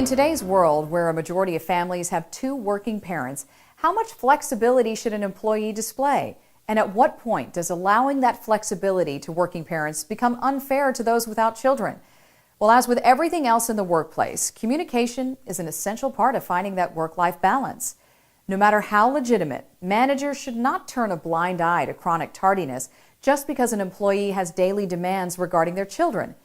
In today's world, where a majority of families have two working parents, how much flexibility should an employee display? And at what point does allowing that flexibility to working parents become unfair to those without children? Well, as with everything else in the workplace, communication is an essential part of finding that work-life balance. No matter how legitimate, managers should not turn a blind eye to chronic tardiness just because an employee has daily demands regarding their children.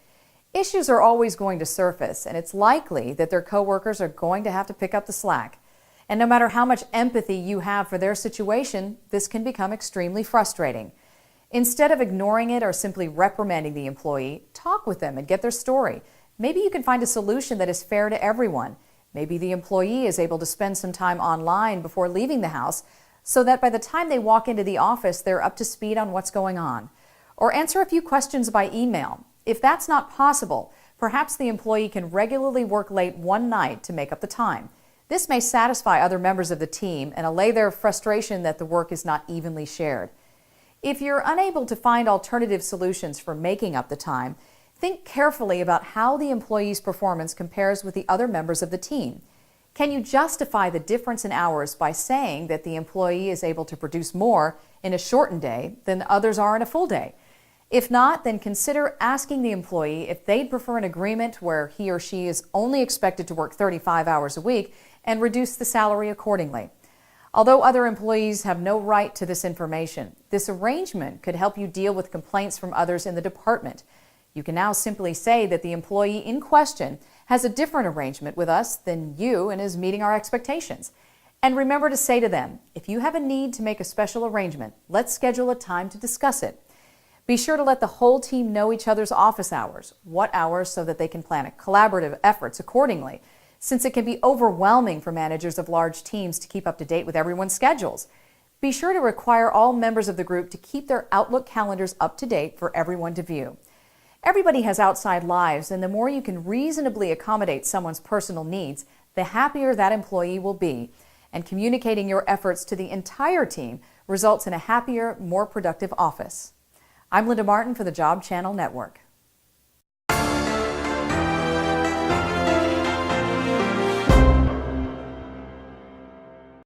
Issues are always going to surface, and it's likely that their coworkers are going to have to pick up the slack. And no matter how much empathy you have for their situation, this can become extremely frustrating. Instead of ignoring it or simply reprimanding the employee, talk with them and get their story. Maybe you can find a solution that is fair to everyone. Maybe the employee is able to spend some time online before leaving the house so that by the time they walk into the office, they're up to speed on what's going on. Or answer a few questions by email. If that's not possible, perhaps the employee can regularly work late one night to make up the time. This may satisfy other members of the team and allay their frustration that the work is not evenly shared. If you're unable to find alternative solutions for making up the time, think carefully about how the employee's performance compares with the other members of the team. Can you justify the difference in hours by saying that the employee is able to produce more in a shortened day than others are in a full day? If not, then consider asking the employee if they'd prefer an agreement where he or she is only expected to work 35 hours a week and reduce the salary accordingly. Although other employees have no right to this information, this arrangement could help you deal with complaints from others in the department. You can now simply say that the employee in question has a different arrangement with us than you and is meeting our expectations. And remember to say to them, if you have a need to make a special arrangement, let's schedule a time to discuss it. Be sure to let the whole team know each other's office hours, what hours, so that they can plan collaborative efforts accordingly, since it can be overwhelming for managers of large teams to keep up to date with everyone's schedules. Be sure to require all members of the group to keep their Outlook calendars up to date for everyone to view. Everybody has outside lives, and the more you can reasonably accommodate someone's personal needs, the happier that employee will be. And communicating your efforts to the entire team results in a happier, more productive office. I'm Lynda Martin for the Job Channel Network.